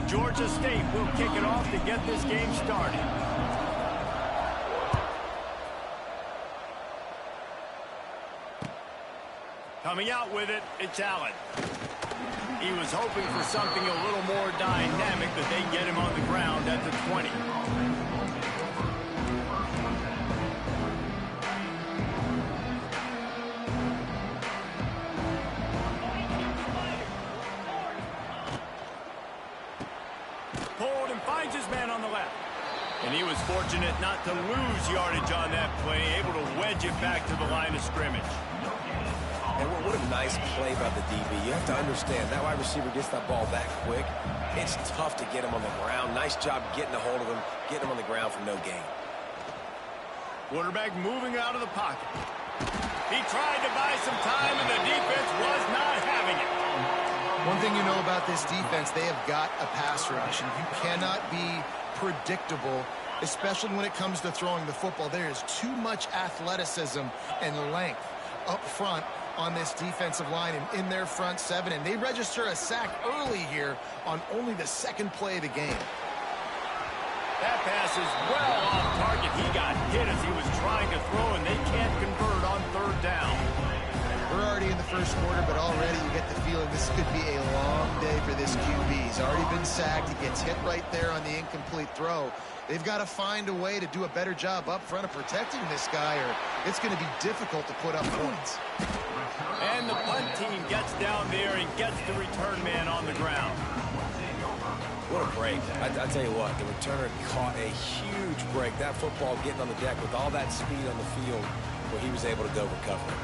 Georgia State will kick it off to get this game started. Coming out with it, it's Allen. He was hoping for something a little more dynamic, but they get him on the ground at the 20. Pulled and finds his man on the left. And he was fortunate not to lose yardage on that play, able to wedge it back to the line of scrimmage. And what a nice play by the DB. You have to understand, that wide receiver gets that ball that quick. It's tough to get him on the ground. Nice job getting a hold of him, getting him on the ground for no gain. Quarterback moving out of the pocket. He tried to buy some time, and the defense was not having it. One thing you know about this defense, they have got a pass rush, and you cannot be predictable, especially when it comes to throwing the football. There is too much athleticism and length up front on this defensive line and in their front seven, and they register a sack early here on only the second play of the game. That pass is well off target. He got hit as he was trying to throw, and they can't convert on third down. We're already in the first quarter, but already you get the feeling this could be a long day for this QB. He's already been sacked. He gets hit right there on the incomplete throw. They've got to find a way to do a better job up front of protecting this guy, or it's going to be difficult to put up points. And the punt team gets down there and gets the return man on the ground. What a break. I tell you what, the returner caught a huge break. That football getting on the deck with all that speed on the field where he was able to go recover it.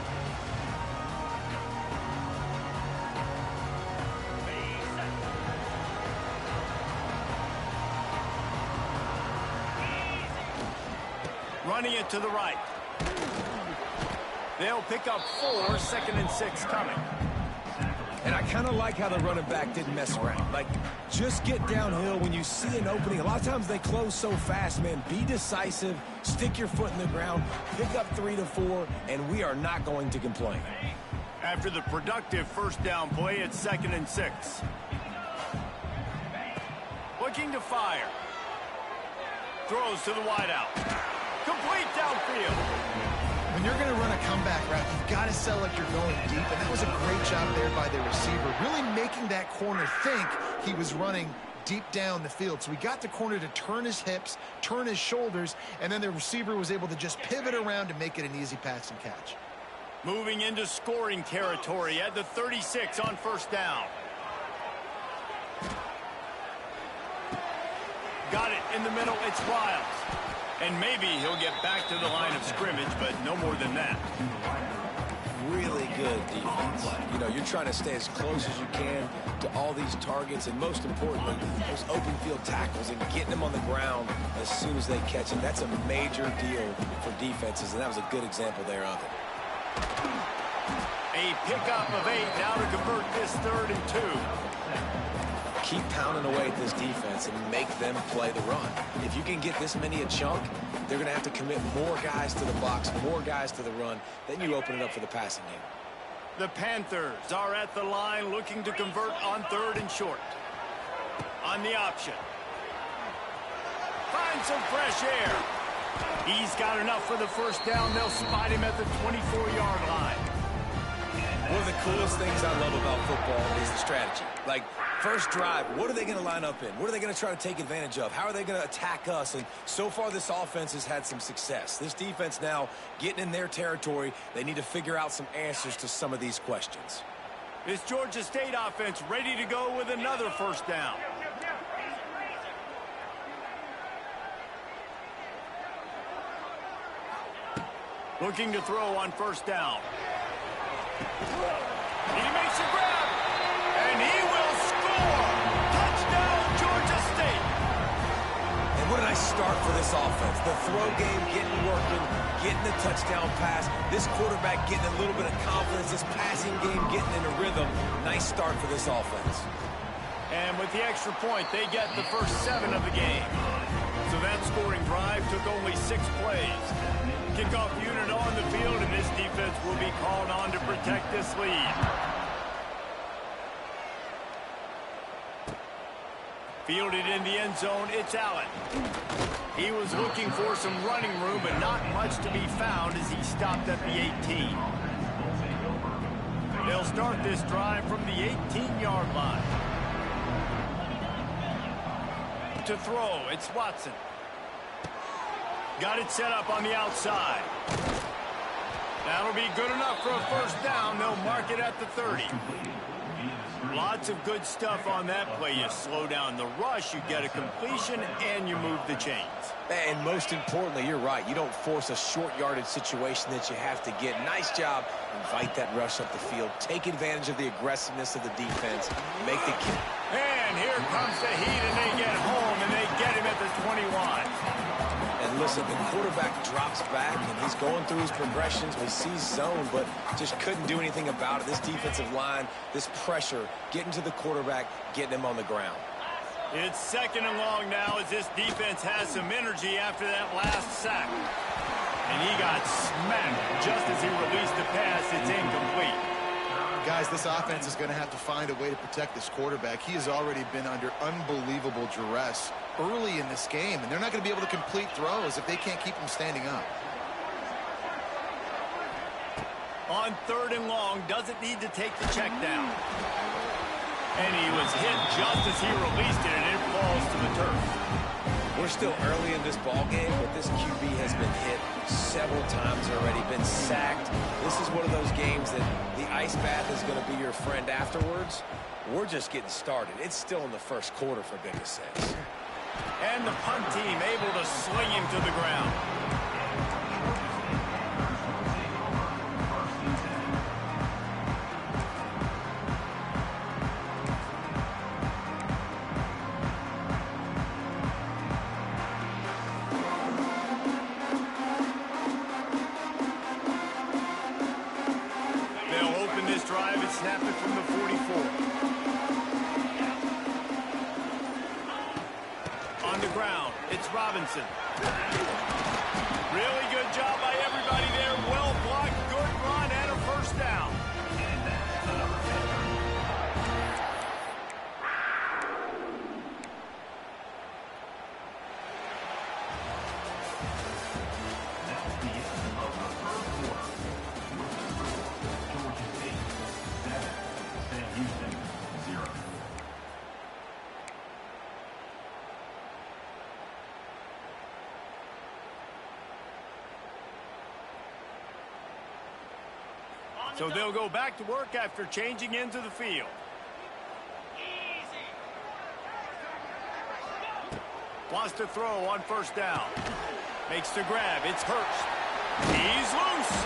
Running it to the right. They'll pick up 4, 2nd and 6 coming. And I kind of like how the running back didn't mess around. Like, just get downhill when you see an opening. A lot of times they close so fast, man. Be decisive, stick your foot in the ground, pick up 3 to 4, and we are not going to complain. After the productive first down play, it's 2nd and 6. Looking to fire. Throws to the wideout. Complete downfield. When you're going to run a comeback route, you've got to sell like you're going deep, and that was a great job there by the receiver, really making that corner think he was running deep down the field. So he got the corner to turn his hips, turn his shoulders, and then the receiver was able to just pivot around to make it an easy pass and catch. Moving into scoring territory at the 36 on first down. Got it in the middle. It's Wiles. And maybe he'll get back to the line of scrimmage, but no more than that. Really good defense. You know, you're trying to stay as close as you can to all these targets, and most importantly, those open field tackles and getting them on the ground as soon as they catch it. That's a major deal for defenses, and that was a good example there of it. A pickup of 8 now to convert this 3rd and 2. Keep pounding away at this defense and make them play the run. If you can get this many a chunk, they're going to have to commit more guys to the box, more guys to the run. Then you open it up for the passing game. The Panthers are at the line looking to convert on 3rd and short. On the option. Find some fresh air. He's got enough for the first down. They'll spot him at the 24-yard line. One of the coolest things I love about football is the strategy. Like, first drive, what are they going to line up in? What are they going to try to take advantage of? How are they going to attack us? And so far, this offense has had some success. This defense now getting in their territory. They need to figure out some answers to some of these questions. This Georgia State offense ready to go with another first down. Looking to throw on first down. He makes a grab, and he will score. Touchdown, Georgia State. And what a nice start for this offense. The throw game getting working, getting the touchdown pass. This quarterback getting a little bit of confidence. This passing game getting in a rhythm. Nice start for this offense. And with the extra point, they get the first 7 of the game. So that scoring drive took only 6 plays. Kickoff unit on the field, and this defense will be called on to protect this lead. Fielded in the end zone, it's Allen. He was looking for some running room, but not much to be found as he stopped at the 18. They'll start this drive from the 18-yard line. To throw, it's Watson. Got it set up on the outside. That'll be good enough for a first down. They'll mark it at the 30. Lots of good stuff on that play. You slow down the rush, you get a completion, and you move the chains. And most importantly, you're right. You don't force a short yardage situation that you have to get. Nice job. Invite that rush up the field. Take advantage of the aggressiveness of the defense. Make the kick. And here comes the heat, and they get home, and they get him at the 21. And listen, the quarterback drops back, and he's going through his progressions. We see zone, but just couldn't do anything about it. This defensive line, this pressure, getting to the quarterback, getting him on the ground. It's second and long now as this defense has some energy after that last sack. And he got smacked just as he released the pass. It's incomplete. Guys, this offense is going to have to find a way to protect this quarterback. He has already been under unbelievable duress early in this game, and they're not going to be able to complete throws if they can't keep him standing up. On third and long, doesn't need to take the check down. And he was hit just as he released it, and it falls to the turf. We're still early in this ball game, but this QB has been hit several times already, been sacked. This is one of those games that the ice bath is going to be your friend afterwards. We're just getting started. It's still in the first quarter, for goodness sakes. And the punt team able to sling him to the ground. Snap it from the 44. On the ground, it's Robinson. Really good job by everybody there. Well blocked, good run, and a first down. So they'll go back to work after changing into the field. Wants to throw on first down. Makes the grab. It's Hurst. He's loose.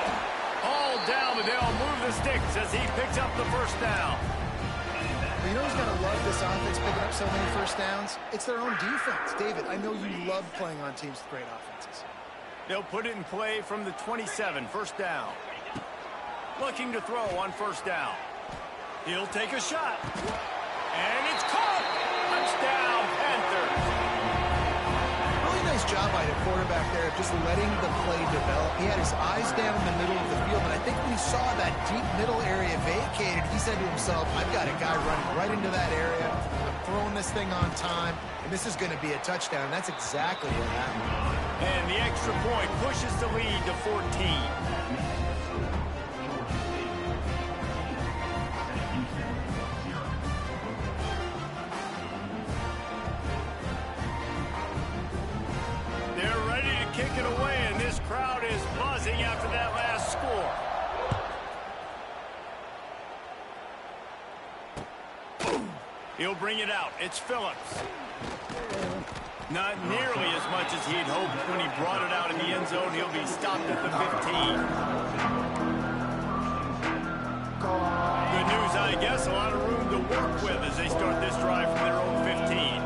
All down, but they'll move the sticks as he picks up the first down. Well, you know who's going to love this offense picking up so many first downs? It's their own defense. David, I know you love playing on teams with great offenses. They'll put it in play from the 27, first down. Looking to throw on first down. He'll take a shot. And it's caught. Touchdown, Panthers. Really nice job by the quarterback there of just letting the play develop. He had his eyes down the middle of the field, and I think when he saw that deep middle area vacated, he said to himself, I've got a guy running right into that area. I'm throwing this thing on time, and this is going to be a touchdown. That's exactly what happened. And the extra point pushes the lead to 14. Kick it away, and this crowd is buzzing after that last score. Boom. He'll bring it out. It's Phillips. Not nearly as much as he'd hoped when he brought it out in the end zone. He'll be stopped at the 15. Good news, I guess. A lot of room to work with as they start this drive from their own 15.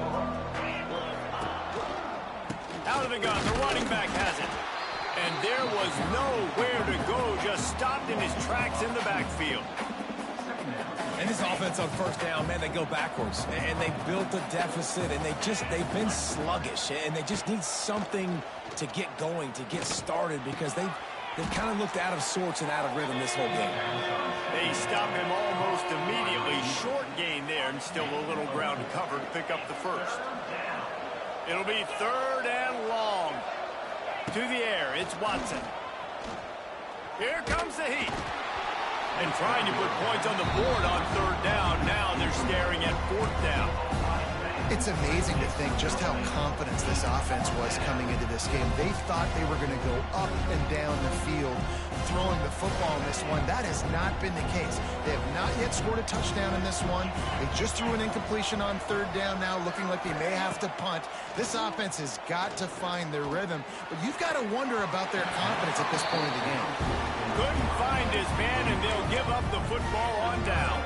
Out of the gun, the running back has it. And there was nowhere to go, just stopped in his tracks in the backfield. And this offense on first down, man, they go backwards. And they built a deficit, and they've been sluggish. And they just need something to get going, to get started, because they've kind of looked out of sorts and out of rhythm this whole game. They stop him almost immediately. Short gain there, and still a little ground to cover to pick up the first. It'll be 3rd and long. To the air, it's Watson. Here comes the heat. And trying to put points on the board on 3rd down. Now they're staring at 4th down. It's amazing to think just how confident this offense was coming into this game. They thought they were going to go up and down the field throwing the football in this one. That has not been the case. They have not yet scored a touchdown in this one. They just threw an incompletion on 3rd down now, looking like they may have to punt. This offense has got to find their rhythm, but you've got to wonder about their confidence at this point in the game. Couldn't find his man, and they'll give up the football on downs.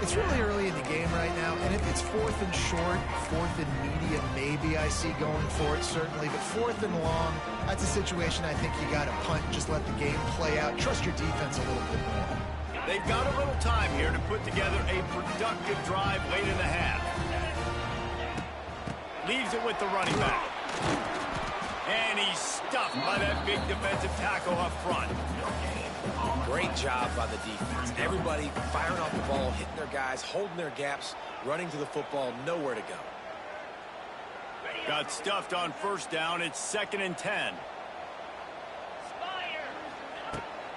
It's really early in the game right now, and if it's 4th and short, 4th and medium, maybe I see going for it, certainly. But 4th and long, that's a situation I think you got to punt. Just let the game play out. Trust your defense a little bit more. They've got a little time here to put together a productive drive late in the half. Leaves it with the running back. And he's stuffed by that big defensive tackle up front. Great job by the defense. Everybody firing off the ball, hitting their guys, holding their gaps, running to the football, nowhere to go. Got stuffed on 1st down. It's 2nd and 10.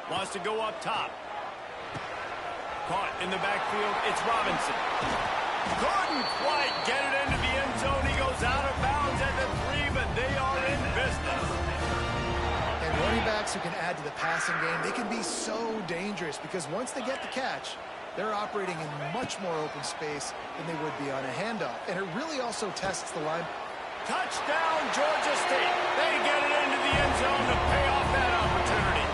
Wants to go up top. Caught in the backfield. It's Robinson. Couldn't quite get it into the end zone. He goes out of bounds at the 3, but they are in business. And running backs who can add to the passing game, they can be so dangerous because once they get the catch, they're operating in much more open space than they would be on a handoff. And it really also tests the line. Touchdown, Georgia State. They get it into the end zone to pay off that opportunity.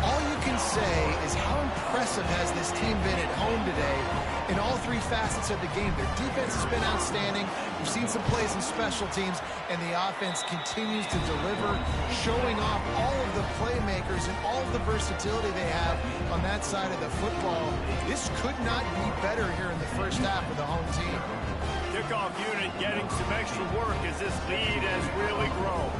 All you can say is how impressive has this team been at home today in all 3 facets of the game. Their defense has been outstanding. We've seen some plays in special teams, and the offense continues to deliver, showing off all of the playmakers and all of the versatility they have on that side of the football. This could not be better here in the first half of the home team. Kickoff unit getting some extra work as this lead has really grown.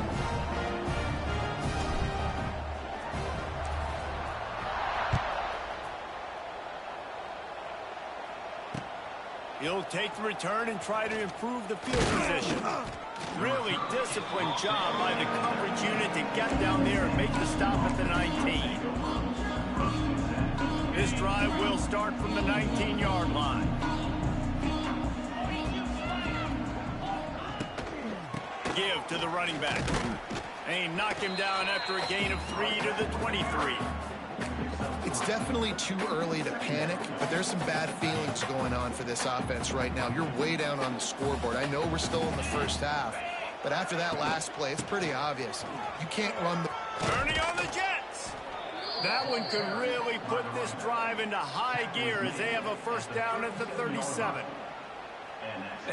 He'll take the return and try to improve the field position. Really disciplined job by the coverage unit to get down there and make the stop at the 19. This drive will start from the 19-yard line. Give to the running back. And he knocked him down after a gain of 3 to the 23. It's definitely too early to panic, but there's some bad feelings going on for this offense right now. You're way down on the scoreboard. I know we're still in the first half, but after that last play, it's pretty obvious. You can't run the... Turning on the Jets. That one could really put this drive into high gear as they have a 1st down at the 37.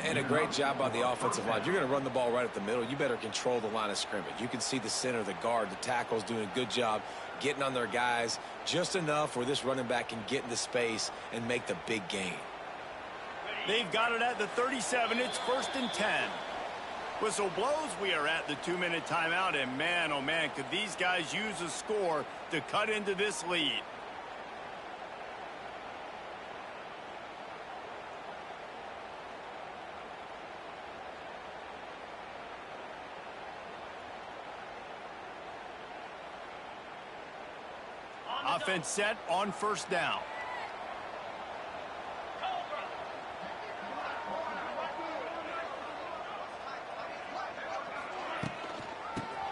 And a great job by the offensive line. You're going to run the ball right at the middle. You better control the line of scrimmage. You can see the center, the guard, the tackles doing a good job getting on their guys just enough where this running back can get into space and make the big gain. They've got it at the 37. It's 1st and 10. Whistle blows. We are at the 2-minute timeout, and man, oh man, could these guys use a score to cut into this lead. Offense set on 1st down.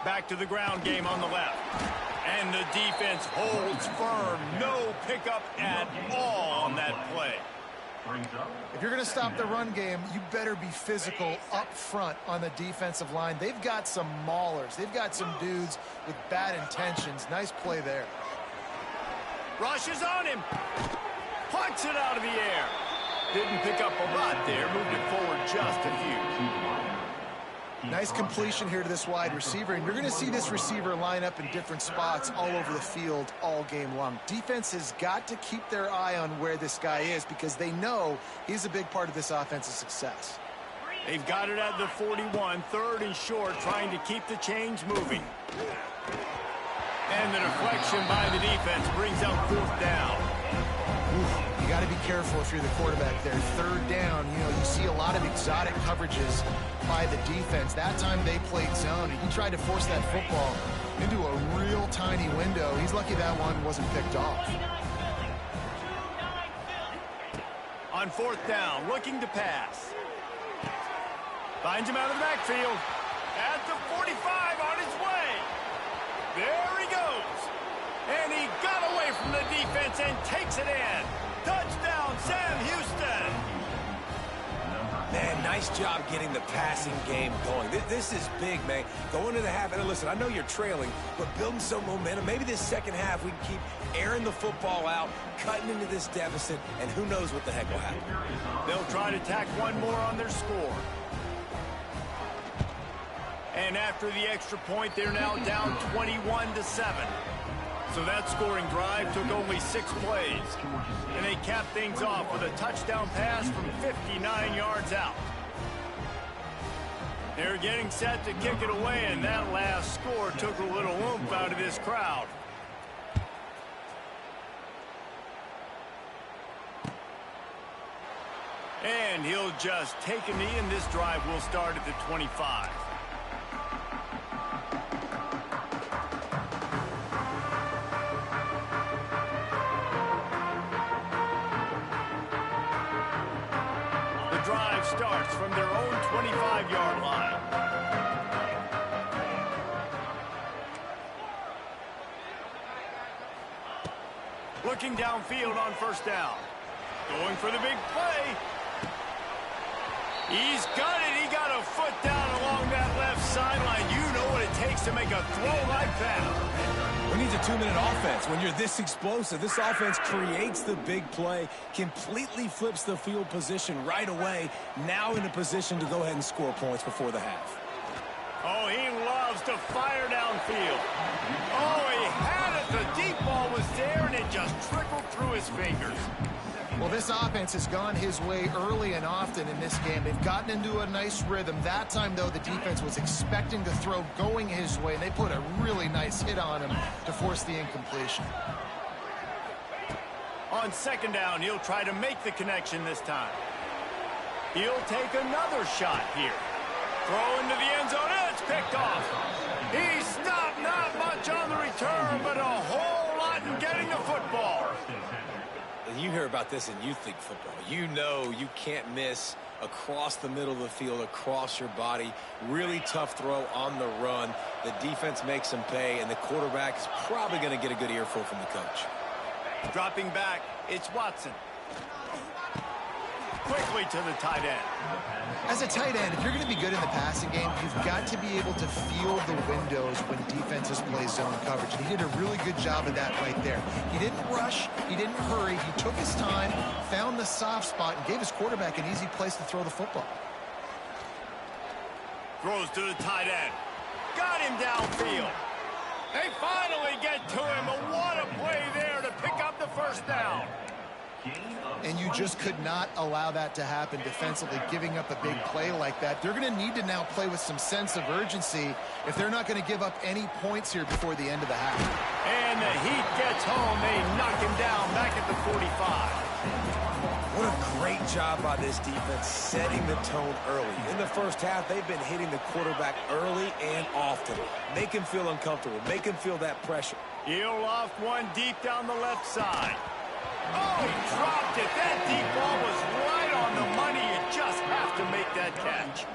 Back to the ground game on the left. And the defense holds firm. No pickup at all on that play. If you're going to stop the run game, you better be physical up front on the defensive line. They've got some maulers. They've got some dudes with bad intentions. Nice play there. Rushes on him. Punts it out of the air. Didn't pick up a lot there. Moved it forward just a few. Nice completion here to this wide receiver. And you're going to see this receiver line up in different spots all over the field all game long. Defense has got to keep their eye on where this guy is because they know he's a big part of this offense's success. They've got it at the 41. 3rd and short, trying to keep the chains moving. And the deflection by the defense brings up 4th down. Oof, you got to be careful if you're the quarterback there. Third down, you see a lot of exotic coverages by the defense. That time they played zone, and he tried to force that football into a real tiny window. He's lucky that one wasn't picked off. On fourth down, looking to pass. Finds him out of the backfield. At the 45, on his way. There he goes. And he got away from the defense and takes it in. Touchdown, Sam Houston. Man, nice job getting the passing game going. This is big, man. Going into the half, and listen, I know you're trailing, but building some momentum. Maybe this second half we can keep airing the football out, cutting into this deficit, and who knows what the heck will happen. They'll try to tack one more on their score. And after the extra point, they're now down 21-7. So that scoring drive took only 6 plays. And they capped things off with a touchdown pass from 59 yards out. They're getting set to kick it away, and that last score took a little oomph out of this crowd. And he'll just take a knee, and this drive will start at the 25. Drive starts from their own 25-yard line. Looking downfield on first down. Going for the big play. He's got it. He got a foot down along that left sideline. You know what it takes to make a throw like that. We need a 2-minute offense. When you're this explosive, this offense creates the big play, completely flips the field position right away, now in a position to go ahead and score points before the half. Oh, he loves to fire downfield. Oh, he had it. The deep ball was there, and it just trickled through his fingers. Well, this offense has gone his way early and often in this game. They've gotten into a nice rhythm. That time, though, the defense was expecting to throw going his way, and they put a really nice hit on him to force the incompletion. On second down, he'll try to make the connection this time. He'll take another shot here. Throw into the end zone, and it's picked off. He stopped, not much on the return, but a whole lot in getting the football. You hear about this in youth league football. You know you can't miss across the middle of the field, across your body. Really tough throw on the run. The defense makes them pay, and the quarterback is probably going to get a good earful from the coach. Dropping back, it's Watson. Quickly to the tight end. As a tight end, if you're going to be good in the passing game, you've got to be able to feel the windows when defenses play zone coverage. And he did a really good job of that right there. He didn't rush. He didn't hurry. He took his time, found the soft spot, and gave his quarterback an easy place to throw the football. Throws to the tight end. Got him downfield. They finally get to him. But what a play there to pick up the first down. And you just could not allow that to happen defensively, giving up a big play like that. They're going to need to now play with some sense of urgency if they're not going to give up any points here before the end of the half. And the Heat gets home. They knock him down back at the 45. What a great job by this defense setting the tone early. In the first half, they've been hitting the quarterback early and often. Make him feel uncomfortable. Make him feel that pressure. He'll loft one deep down the left side. Oh, he dropped it. That deep ball was right on the money. You just have to make that catch.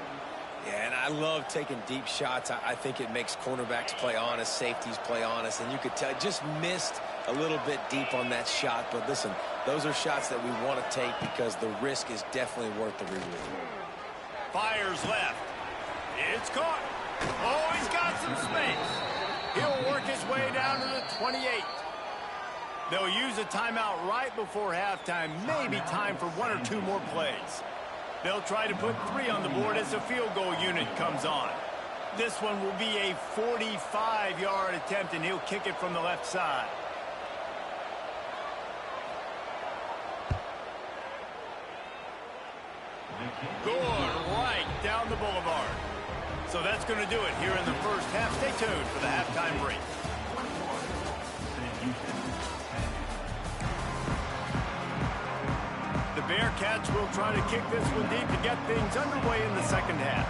Yeah, and I love taking deep shots. I think it makes cornerbacks play honest, safeties play honest, and you could tell just missed a little bit deep on that shot. But listen, those are shots that we want to take because the risk is definitely worth the reward. Fires left. It's caught. Oh, he's got some space. He'll work his way down to the 28. They'll use a timeout right before halftime. Maybe time for 1 or 2 more plays. They'll try to put 3 on the board as the field goal unit comes on. This one will be a 45-yard attempt, and he'll kick it from the left side. Good right down the boulevard. So that's going to do it here in the first half. Stay tuned for the halftime break. Bearcats will try to kick this one deep to get things underway in the second half.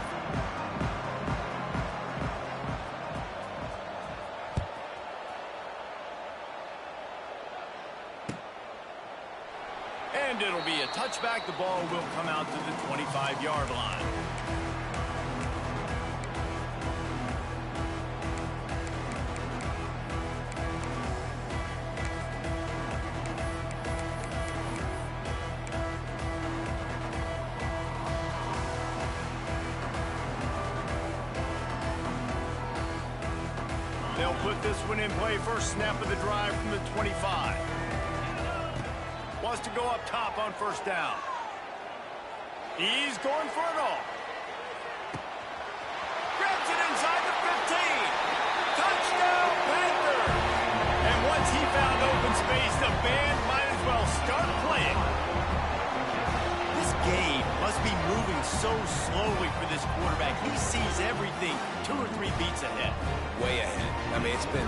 And it'll be a touchback. The ball will come out to the 25-yard line. They'll put this one in play. First snap of the drive from the 25. Wants to go up top on first down. He's going for it all. Grabs it inside the 15. Touchdown, Panther. And once he found open space, the band might as well start playing. This game must be moving so slowly for this quarterback. He sees everything 2 or 3 beats ahead. Way ahead. I mean, it's been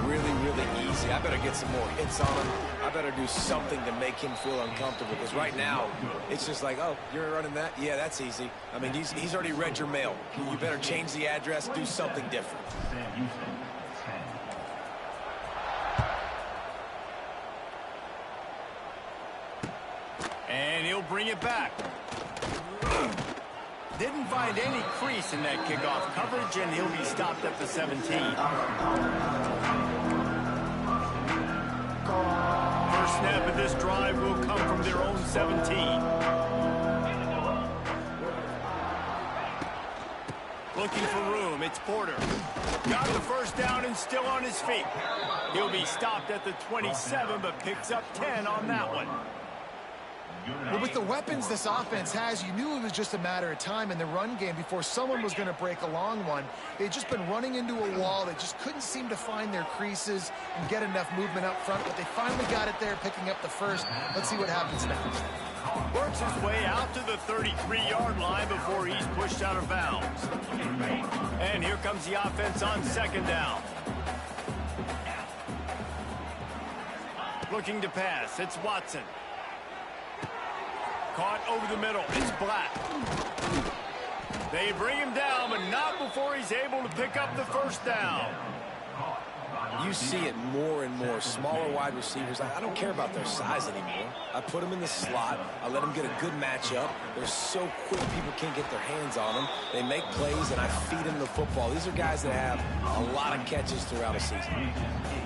really, really easy. I better get some more hits on him. I better do something to make him feel uncomfortable, because right now, it's just like, oh, you're running that? Yeah, that's easy. I mean, he's already read your mail. You better change the address, do something different. And he'll bring it back. Didn't find any crease in that kickoff coverage, and he'll be stopped at the 17. First snap of this drive will come from their own 17. Looking for room, it's Porter. Got the first down and still on his feet. He'll be stopped at the 27, but picks up 10 on that one. Well, with the weapons this offense has, you knew it was just a matter of time in the run game before someone was going to break a long one. They'd just been running into a wall. They just couldn't seem to find their creases and get enough movement up front, but they finally got it there, picking up the first. Let's see what happens next. Works his way out to the 33-yard line before he's pushed out of bounds. And here comes the offense on second down. Looking to pass, it's Watson. Caught over the middle. It's Black. They bring him down, but not before he's able to pick up the first down. You see it more and more. Smaller wide receivers, I don't care about their size anymore. I put them in the slot. I let them get a good matchup. They're so quick, people can't get their hands on them. They make plays, and I feed them the football. These are guys that have a lot of catches throughout a season.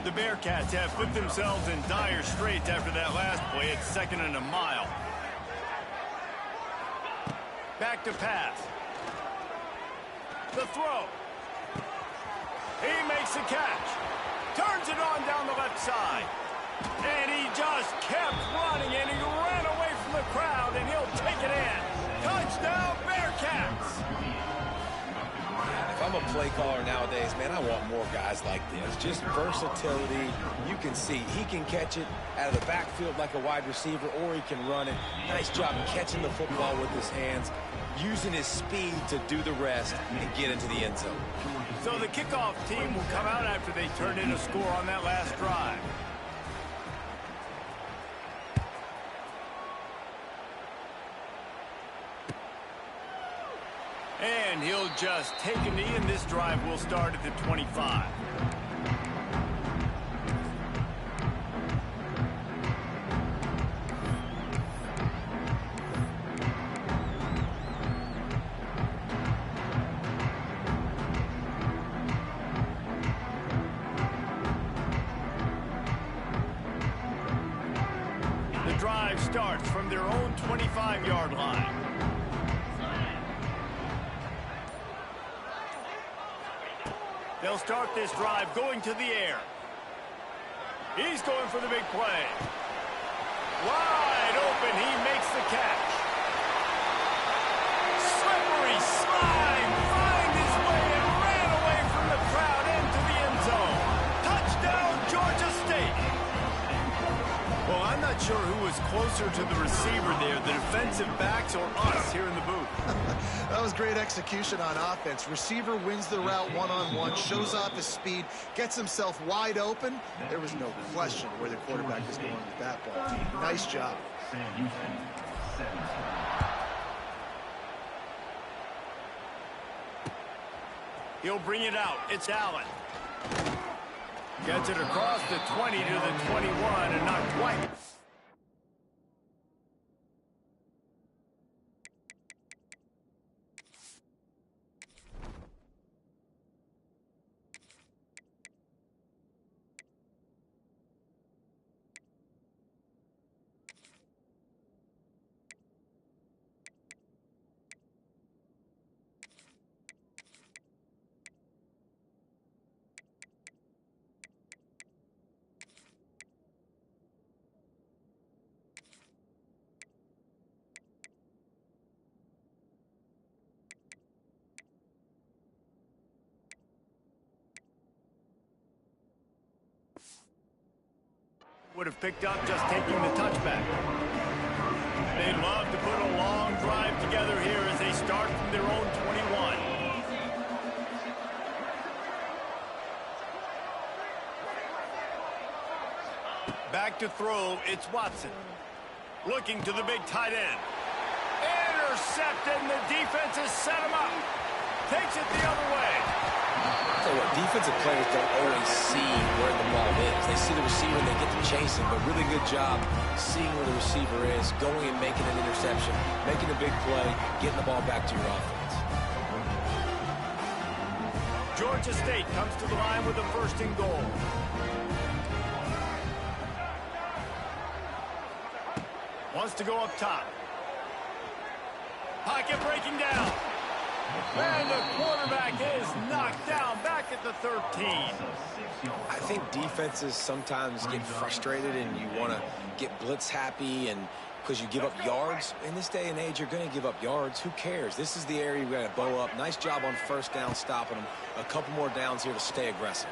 The Bearcats have put themselves in dire straits after that last play. It's 2nd and a mile. Back to pass. The throw. He makes a catch. Turns it on down the left side. And he just kept running, and he ran away from the crowd, and he'll take it in. Touchdown, Bearcats! If I'm a play caller nowadays, man, I want more guys like this. Just versatility. You can see he can catch it out of the backfield like a wide receiver, or he can run it. Nice job catching the football with his hands, using his speed to do the rest and get into the end zone. So the kickoff team will come out after they turned in a score on that last drive. And he'll just take a knee, and this drive will start at the 25. The drive starts from their own 25-yard line. They'll start this drive going to the air. He's going for the big play. Wide open, he makes the catch. Slippery slide, find his way and ran away from the crowd into the end zone. Touchdown, Georgia State. Well, I'm not sure who was closer to the receiver there, the defensive backs or us here in the booth. That was great execution on offense. Receiver wins the route one-on-one, shows off his speed, gets himself wide open. There was no question where the quarterback was going with that ball. Nice job. He'll bring it out. It's Allen. Gets it across the 20 to the 21 and not quite. Would have picked up just taking the touchback. They'd love to put a long drive together here as they start from their own 21. Back to throw, it's Watson. Looking to the big tight end. Intercepted, and the defense has set him up. Takes it the other way. So what, defensive players don't always see where the ball is. They see the receiver and they get to chase him, but really good job seeing where the receiver is, going and making an interception, making a big play, getting the ball back to your offense. Georgia State comes to the line with a first and goal. Wants to go up top. Pocket breaking down. And the quarterback is knocked down back at the 13. I think defenses sometimes get frustrated and you want to get blitz happy and because you give up yards. In this day and age, you're going to give up yards. Who cares? This is the area you got to bow up. Nice job on first down stopping them. A couple more downs here to stay aggressive.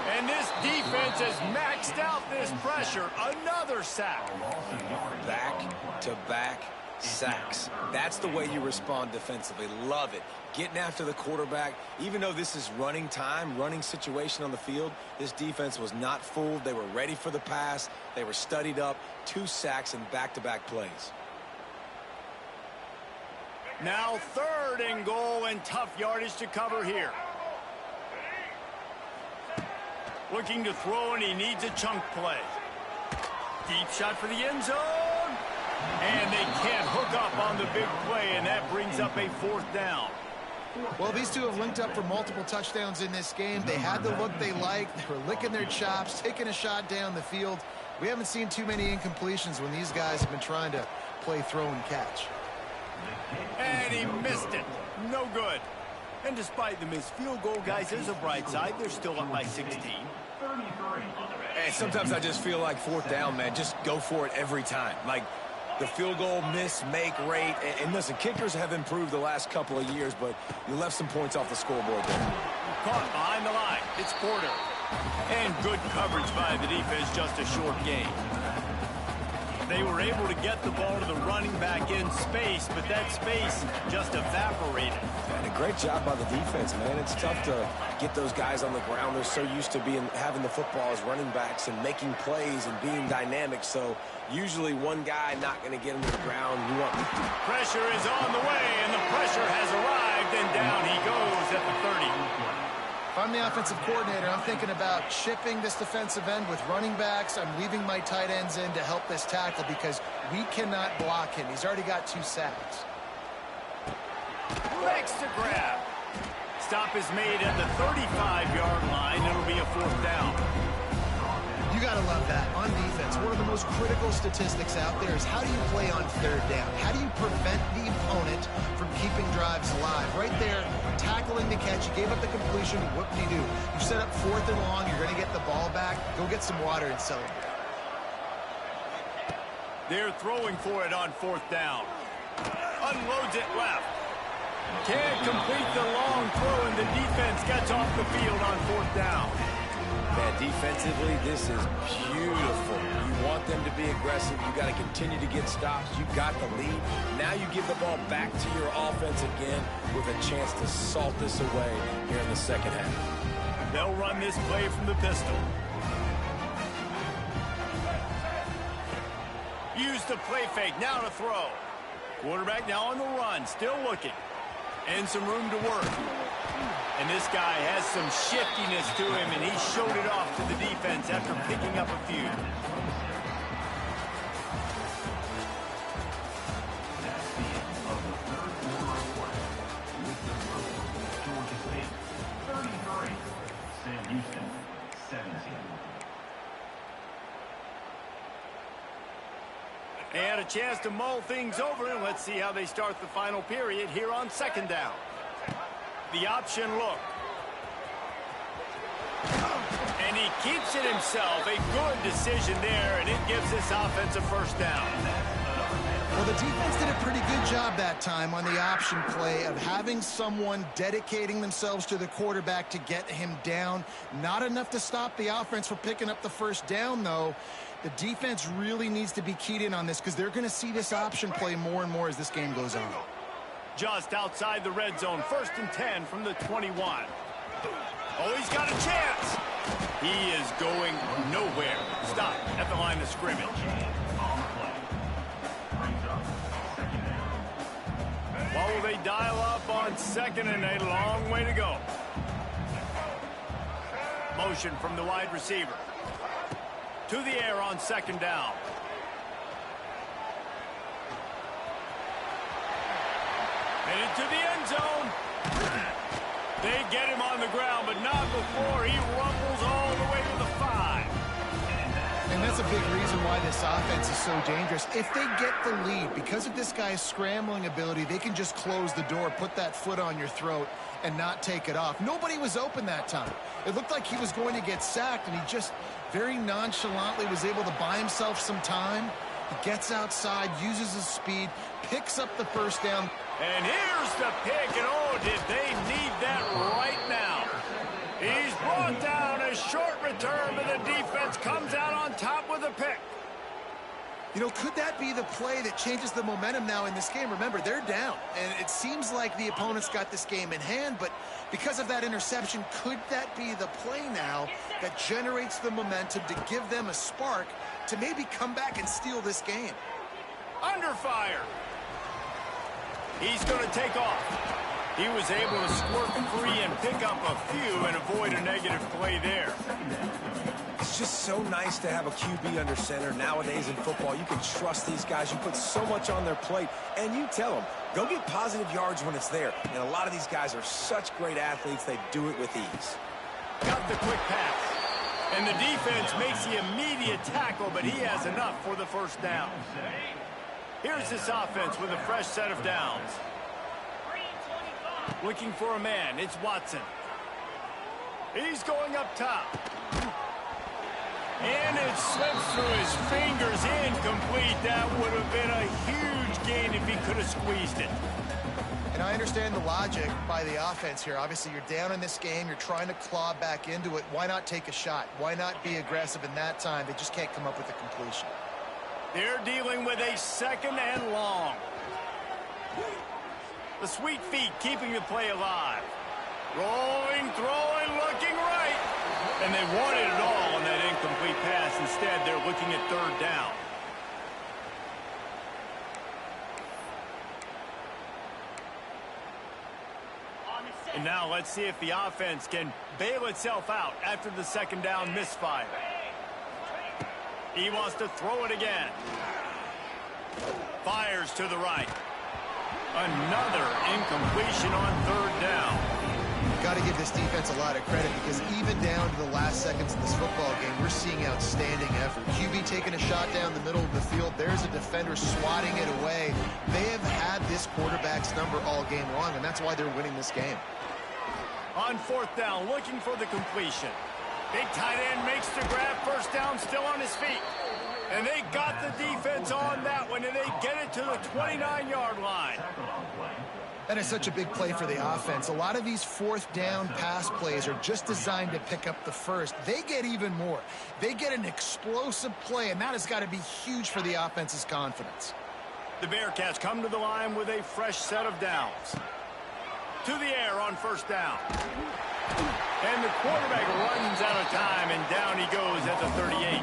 And this defense has maxed out this pressure. Another sack. Back-to-back sacks. That's the way you respond defensively. Love it. Getting after the quarterback. Even though this is running time, running situation on the field, this defense was not fooled. They were ready for the pass. They were studied up. 2 sacks in back-to-back plays. Now third and goal and tough yardage to cover here. Looking to throw, and he needs a chunk play. Deep shot for the end zone. And they can't hook up on the big play, and that brings up a 4th down. Well, these two have linked up for multiple touchdowns in this game. They had the look they liked. They were licking their chops, taking a shot down the field. We haven't seen too many incompletions when these guys have been trying to play throw and catch. And he missed it. No good. And despite the missed field goal, guys, there's a bright side. They're still up by 16. And sometimes I just feel like 4th down, man, just go for it every time. Like the field goal miss, make rate. And listen, kickers have improved the last couple of years, but you left some points off the scoreboard there. Caught behind the line. It's Porter. And good coverage by the defense, just a short game. They were able to get the ball to the running back in space, but that space just evaporated. And a great job by the defense, man. It's tough to get those guys on the ground. They're so used to having the football as running backs and making plays and being dynamic. So usually one guy not going to get him to the ground. Pressure is on the way, and the pressure has arrived, and down he goes at the 30. If I'm the offensive coordinator, I'm thinking about chipping this defensive end with running backs. I'm leaving my tight ends in to help this tackle because we cannot block him. He's already got 2 sacks. Makes the grab. Stop is made at the 35-yard line. It'll be a 4th down. You got to love that. On defense, one of the most critical statistics out there is how do you play on 3rd down? How do you prevent the opponent from keeping drives alive? Right there, tackling the catch. You gave up the completion. What do? You set up 4th and long. You're going to get the ball back. Go get some water and celebrate. They're throwing for it on 4th down. Unloads it left. Can't complete the long throw, and the defense gets off the field on 4th down. Man, defensively, this is beautiful. You want them to be aggressive. You got to continue to get stops. You got the lead. Now you give the ball back to your offense again with a chance to salt this away here in the 2nd half. They'll run this play from the pistol. Use the play fake, now to throw. Quarterback now on the run, still looking. And some room to work. And this guy has some shiftiness to him, and he showed it off to the defense after picking up a few. They had a chance to mull things over, and let's see how they start the final period here on second down. The option look. And he keeps it himself. A good decision there, and it gives this offense a first down. Well, the defense did a pretty good job that time on the option play of having someone dedicating themselves to the quarterback to get him down. Not enough to stop the offense from picking up the first down, though. The defense really needs to be keyed in on this because they're going to see this option play more and more as this game goes on. Just outside the red zone, 1st and 10 from the 21. Oh, he's got a chance. He is going nowhere. Stop at the line of scrimmage. What will they dial up on second, and a long way to go. Motion from the wide receiver. To the air on second down. Headed to the end zone. They get him on the ground, but not before he rumbles all the way to the 5. And that's a big reason why this offense is so dangerous. If they get the lead, because of this guy's scrambling ability, they can just close the door, put that foot on your throat, and not take it off. Nobody was open that time. It looked like he was going to get sacked, and he just very nonchalantly was able to buy himself some time. He gets outside, uses his speed, picks up the first down. And here's the pick, and oh, did they need that right now. He's brought down, a short return, but the defense comes out on top with a pick. You know, could that be the play that changes the momentum now in this game? Remember, they're down, and it seems like the opponent's got this game in hand, but because of that interception, could that be the play now that generates the momentum to give them a spark to maybe come back and steal this game? Under fire. He's going to take off. He was able to squirt free and pick up a few and avoid a negative play there. It's just so nice to have a QB under center. Nowadays in football, you can trust these guys. You put so much on their plate, and you tell them, go get positive yards when it's there. And a lot of these guys are such great athletes, they do it with ease. Got the quick pass. And the defense makes the immediate tackle, but he has enough for the first down. Here's this offense with a fresh set of downs. Looking for a man, it's Watson. He's going up top. And it slips through his fingers, incomplete. That would have been a huge gain if he could have squeezed it. And I understand the logic by the offense here. Obviously, you're down in this game. You're trying to claw back into it. Why not take a shot? Why not be aggressive in that time? They just can't come up with a completion. They're dealing with a 2nd and long. The sweet feet keeping the play alive. Rolling, throwing, looking right. And they wanted it all on that incomplete pass. Instead, they're looking at 3rd down. And now let's see if the offense can bail itself out after the 2nd down misfire. He wants to throw it again. Fires to the right. Another incompletion on 3rd down. Got to give this defense a lot of credit because even down to the last seconds of this football game, we're seeing outstanding effort. QB taking a shot down the middle of the field. There's a defender swatting it away. They have had this quarterback's number all game long, and that's why they're winning this game. On 4th down, looking for the completion. Big tight end makes the grab, first down, still on his feet. And they got the defense on that one, and they get it to the 29-yard line. That is such a big play for the offense. A lot of these 4th down pass plays are just designed to pick up the first. They get even more. They get an explosive play, and that has got to be huge for the offense's confidence. The Bearcats come to the line with a fresh set of downs. To the air on 1st down. And the quarterback runs out of time, and down he goes at the 38.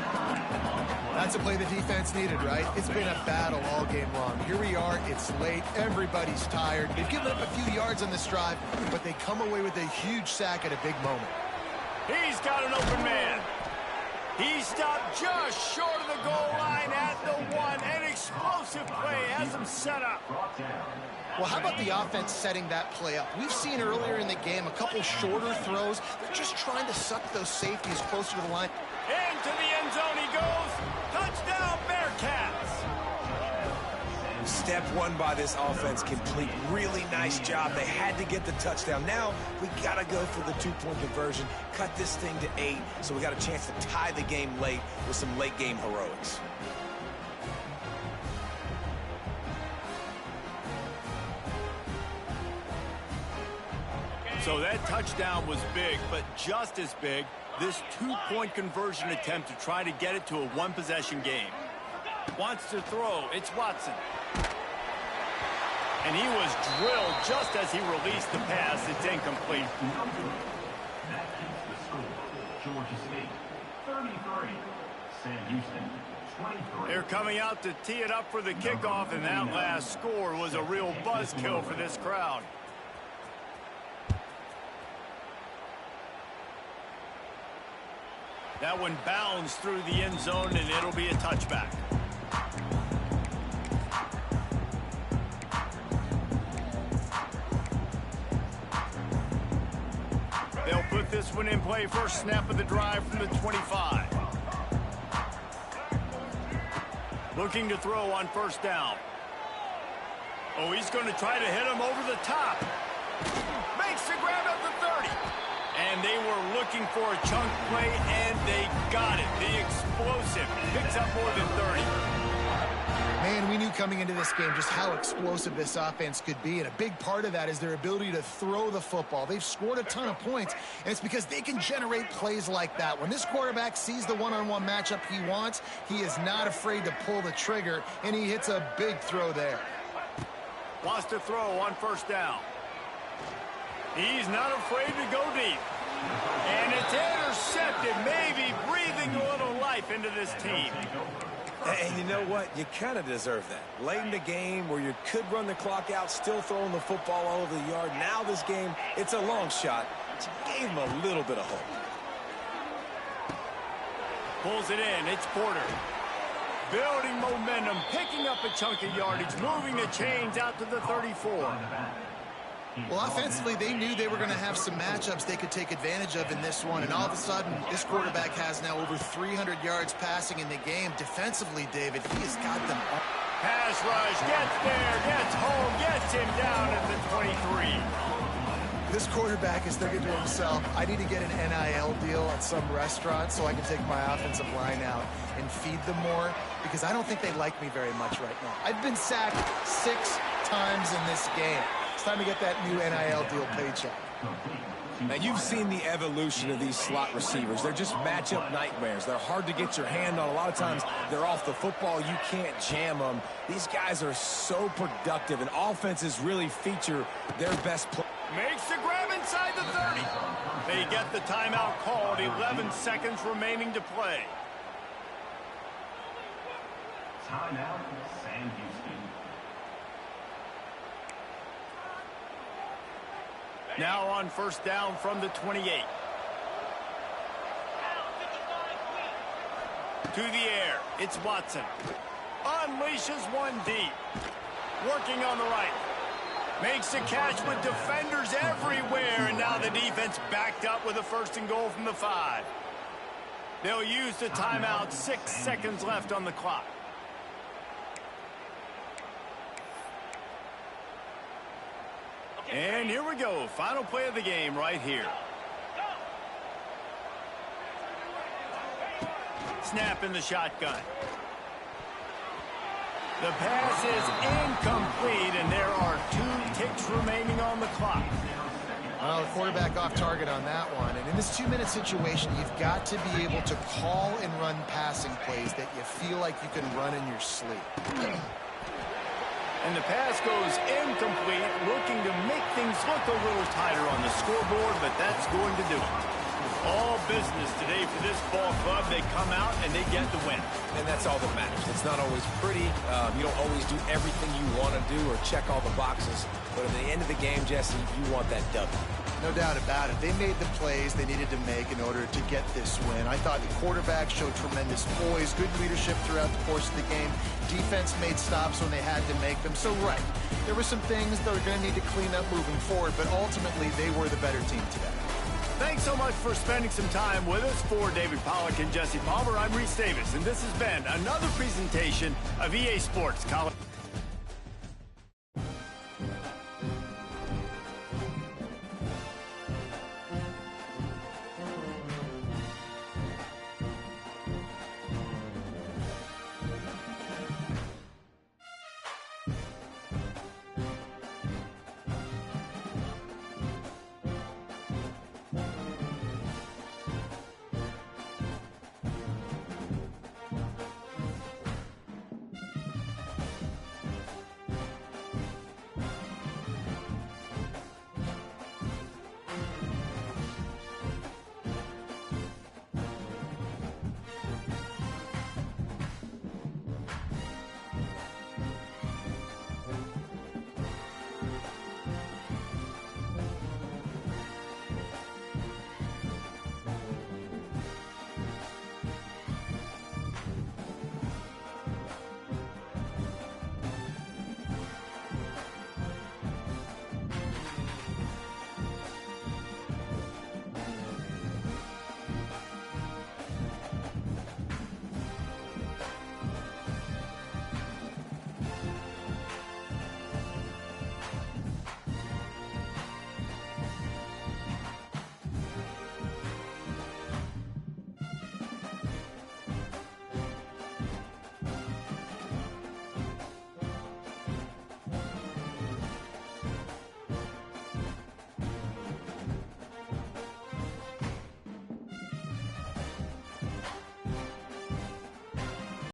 That's a play the defense needed, right? It's been a battle all game long. Here we are. It's late. Everybody's tired. They've given up a few yards on this drive, but they come away with a huge sack at a big moment. He's got an open man. He stopped just short of the goal line at the 1. An explosive play has him set up. Well, how about the offense setting that play up? We've seen earlier in the game a couple shorter throws. They're just trying to suck those safeties closer to the line. Into the end zone he goes. Touchdown, Bearcats. Step one by this offense complete. Really nice job. They had to get the touchdown. Now we got to go for the two-point conversion. Cut this thing to 8 so we got a chance to tie the game late with some late-game heroics. So that touchdown was big, but just as big, this two-point conversion attempt to try to get it to a one-possession game. Wants to throw. It's Watson. And he was drilled just as he released the pass. It's incomplete. That keeps the score. Georgia State, 33. Sam Houston, 23. They're coming out to tee it up for the kickoff, and that last score was a real buzzkill for this crowd. That one bounds through the end zone, and it'll be a touchback. They'll put this one in play. First snap of the drive from the 25. Looking to throw on first down. Oh, he's going to try to hit him over the top. Makes the grab at the 30. And they were looking for a chunk play, and they got it. The explosive picks up more than 30. Man, we knew coming into this game just how explosive this offense could be, and a big part of that is their ability to throw the football. They've scored a ton of points, and it's because they can generate plays like that. When this quarterback sees the one-on-one matchup he wants, he is not afraid to pull the trigger, and he hits a big throw there. Wants to throw on first down. He's not afraid to go deep. And it's intercepted, maybe breathing a little life into this team. And you know what? You kind of deserve that. Late in the game where you could run the clock out, still throwing the football all over the yard. Now this game, it's a long shot. But you gave him a little bit of hope. Pulls it in. It's Porter. Building momentum, picking up a chunk of yardage, moving the chains out to the 34. Well, offensively, they knew they were going to have some matchups they could take advantage of in this one, and all of a sudden, this quarterback has now over 300 yards passing in the game. Defensively, David, he has got them. Pass rush, gets there, gets home, gets him down at the 23. This quarterback is thinking to himself, I need to get an NIL deal at some restaurant so I can take my offensive line out and feed them more, because I don't think they like me very much right now. I've been sacked 6 times in this game. It's time to get that new NIL deal paycheck. Now, you've seen the evolution of these slot receivers. They're just matchup nightmares. They're hard to get your hand on. A lot of times, they're off the football. You can't jam them. These guys are so productive, and offenses really feature their best play. Makes the grab inside the 30. They get the timeout called. 11 seconds remaining to play. Timeout, Sam Houston. Now on first down from the 28. To the air, it's Watson. Unleashes one deep. Working on the right. Makes a catch with defenders everywhere, and now the defense backed up with a first and goal from the 5. They'll use the timeout. 6 seconds left on the clock. And here we go. Final play of the game right here. Snap in the shotgun. The pass is incomplete, and there are 2 ticks remaining on the clock. Well, the quarterback off target on that one. And in this 2-minute situation, you've got to be able to call and run passing plays that you feel like you can run in your sleep. And the pass goes incomplete, looking to make things look a little tighter on the scoreboard, but that's going to do it. All business today for this ball club. They come out and they get the win. And that's all that matters. It's not always pretty. You don't always do everything you want to do or check all the boxes. But at the end of the game, Jesse, you want that W. No doubt about it. They made the plays they needed to make in order to get this win. I thought the quarterback showed tremendous poise, good leadership throughout the course of the game. Defense made stops when they had to make them. So, right, there were some things that are going to need to clean up moving forward, but ultimately they were the better team today. Thanks so much for spending some time with us. For David Pollack and Jesse Palmer, I'm Reese Davis, and this has been another presentation of EA Sports College.